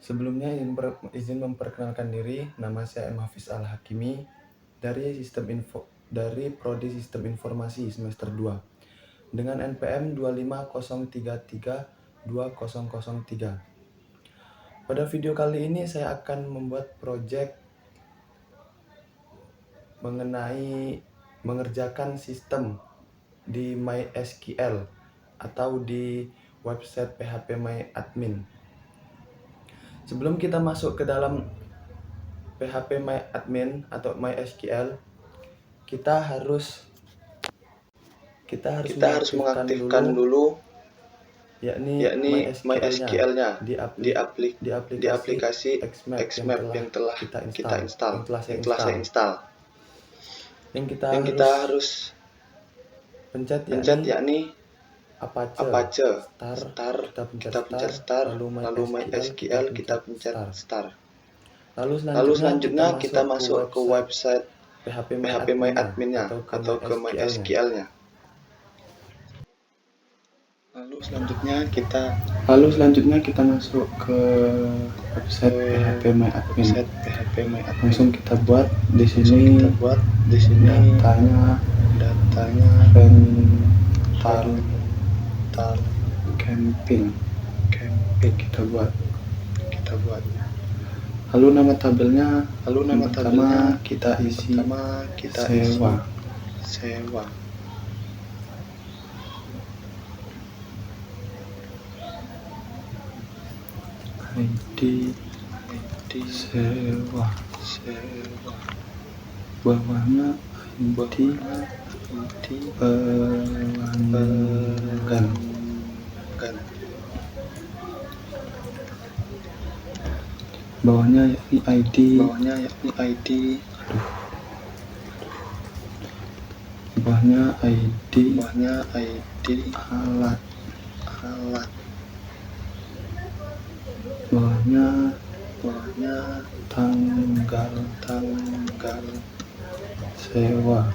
Sebelumnya izin memperkenalkan diri, nama saya M. Hafiz Al-Hakimi dari Prodi Sistem Informasi semester 2 dengan NPM 250332003. Pada video kali ini saya akan membuat proyek mengenai mengerjakan sistem di MySQL atau di website PHPMyAdmin. Sebelum kita masuk ke dalam PHPMyAdmin atau MySQL, kita harus mengaktifkan dulu yakni MySQL-nya di di aplikasi Xmap yang telah kita install, yang telah saya install. Yang kita harus pencet yakni Apache, start, kita pencet start, lalu MySQL kita pencet start. Lalu selanjutnya kita masuk ke website PHPMyAdmin-nya atau ke MySQL-nya. Lalu selanjutnya kita masuk ke website PHPMyAdmin. Langsung kita buat di sini datanya rental camping kita buat. Lalu nama tabelnya pertama kita isi sewa. ID sewa. Bawahnya ID pelanggan. Bawahnya yakni ID bawahnya ID alat. Bawahnya tanggal sewa.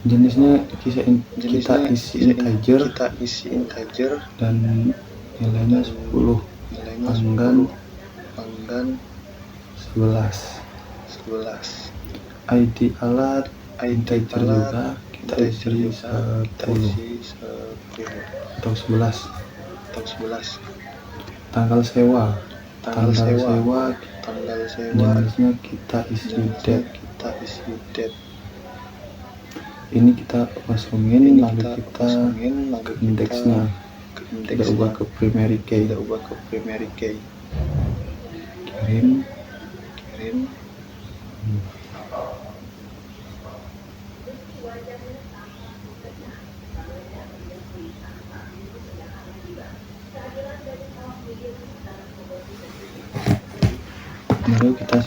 Jenisnya kita isi integer dan nilainya 10. Panggan 11. ID alat integer juga kita isi 10 atau 11. Tanggal sewa jenisnya kita isi date. Ini kita kosongin, lalu kita ke indeksnya, kita ubah ke primary key. Kirim. Baru kita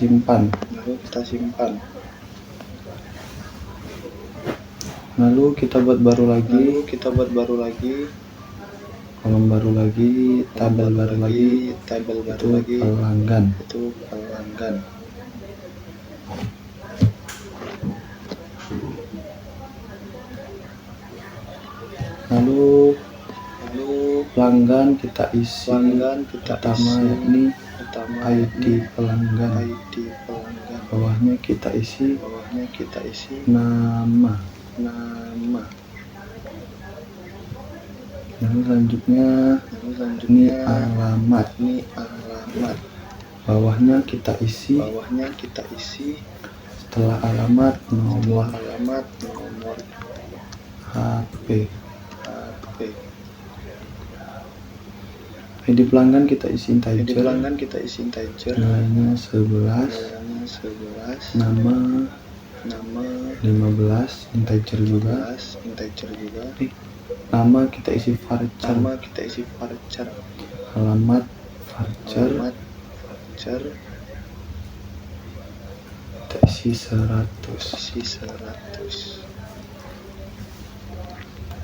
simpan. Lalu kita buat baru lagi, kolom baru lagi, tabel baru lagi, itu pelanggan. Lalu pelanggan kita isi pertama yakni ID pelanggan. Bawahnya kita isi nama. Lalu selanjutnya ini alamat. Bawahnya kita isi setelah alamat nomor HP. ID pelanggan kita isi integer, nilainya 11, nama 15, integer juga. Nama kita isi varchar, alamat varchar kita isi 100.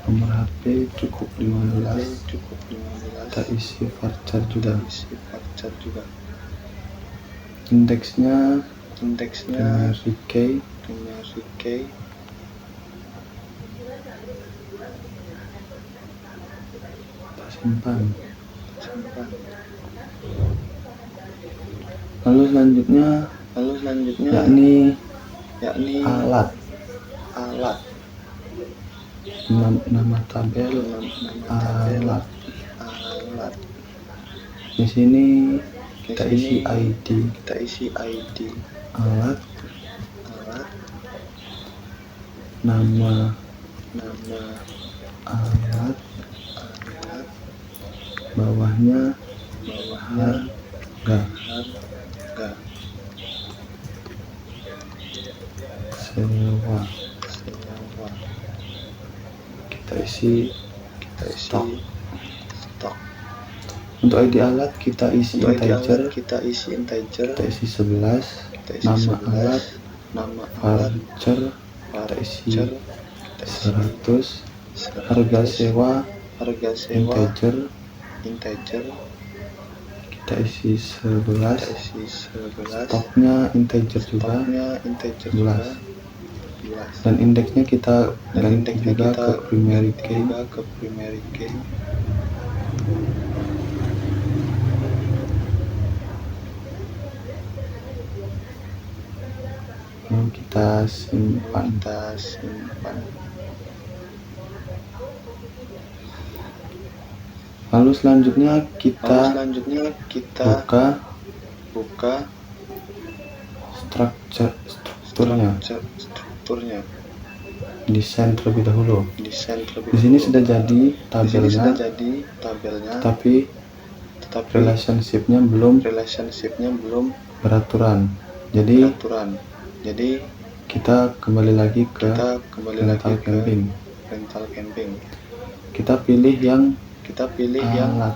Nomor HP cukup 15, kita isi varchar juga. Indeksnya primary key. simpan. simpan. Lalu selanjutnya yakni alat. Nama tabel alat. Di sini kita isi ID alat, nama alat, bawahnya harga, sewa. Kita isi stok. Untuk ID alat kita isi integer, kita isi 11, nama alat voucher kita isi 100, harga sewa integer kita isi 11, stoknya integer juga 11, dan indeksnya kita ganti juga ke primary key. Lalu kita simpan. Lalu selanjutnya kita buka strukturnya, desain terlebih dahulu. Di sini sudah jadi tabelnya, tapi relationship-nya belum beraturan. Jadi kita kembali lagi ke rental camping. Kita pilih yang alat.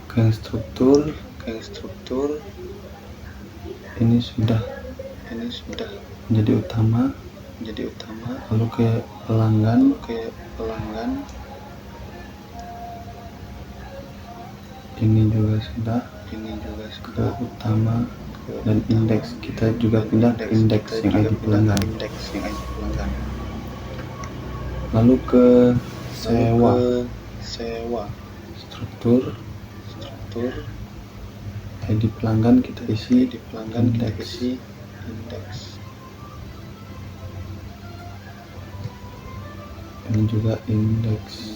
Ke struktur ini sudah menjadi utama. Lalu ke pelanggan, ini juga sudah ke utama, dan indeks kita juga pindah ke indeks yang ID pelanggan. Lalu ke sewa, struktur ID pelanggan kita isi indeks. Ini juga indeks.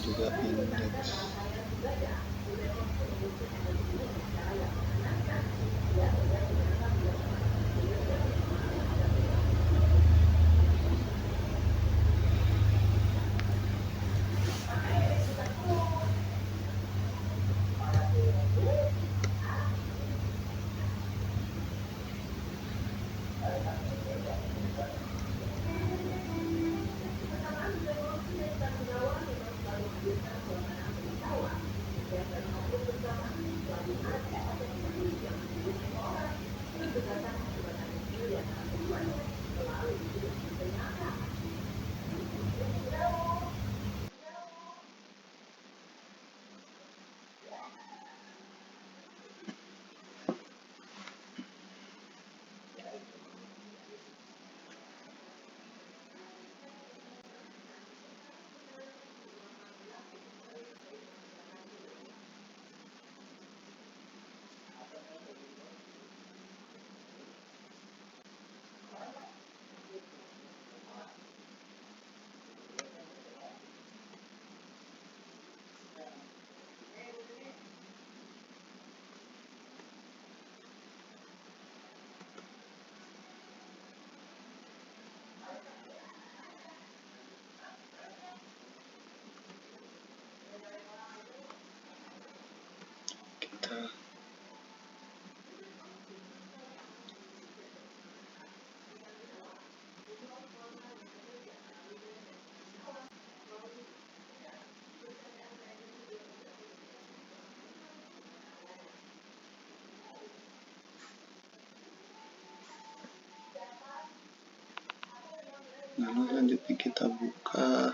Lalu selanjutnya kita buka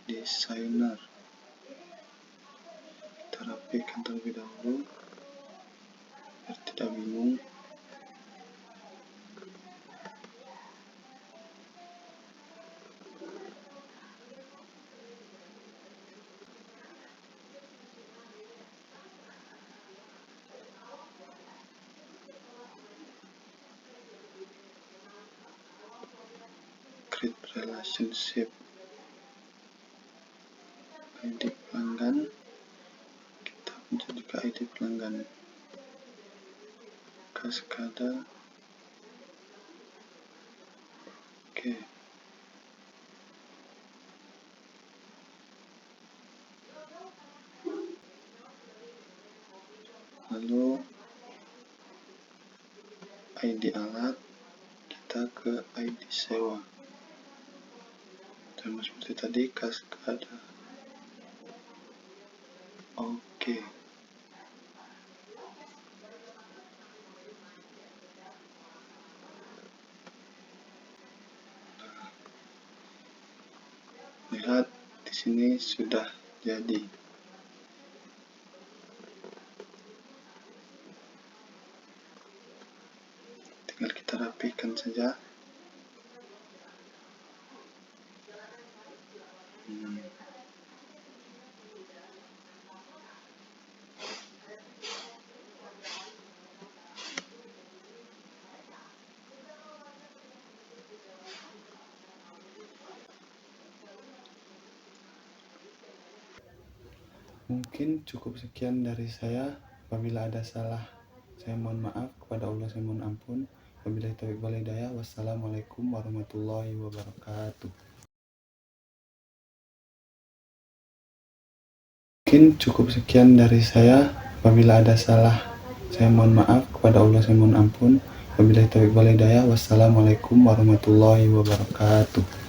desainer. Kita rapikan terlebih dahulu biar tidak bingung. relationship, ID pelanggan, kita punya juga ID pelanggan, Kaskada. Oke. Lalu ID alat, kita ke ID sewa, sama seperti tadi, Kaskada. Oke. Lihat di sini sudah jadi. Tinggal kita rapikan saja. Mungkin cukup sekian dari saya. Apabila ada salah, saya mohon maaf. Kepada Allah saya mohon ampun. Wabillahi taufiq wal hidayah. Wassalamualaikum warahmatullahi wabarakatuh. Mungkin cukup sekian dari saya. Apabila ada salah, saya mohon maaf. Kepada Allah saya mohon ampun. Wabillahi taufiq wal hidayah. Wassalamualaikum warahmatullahi wabarakatuh.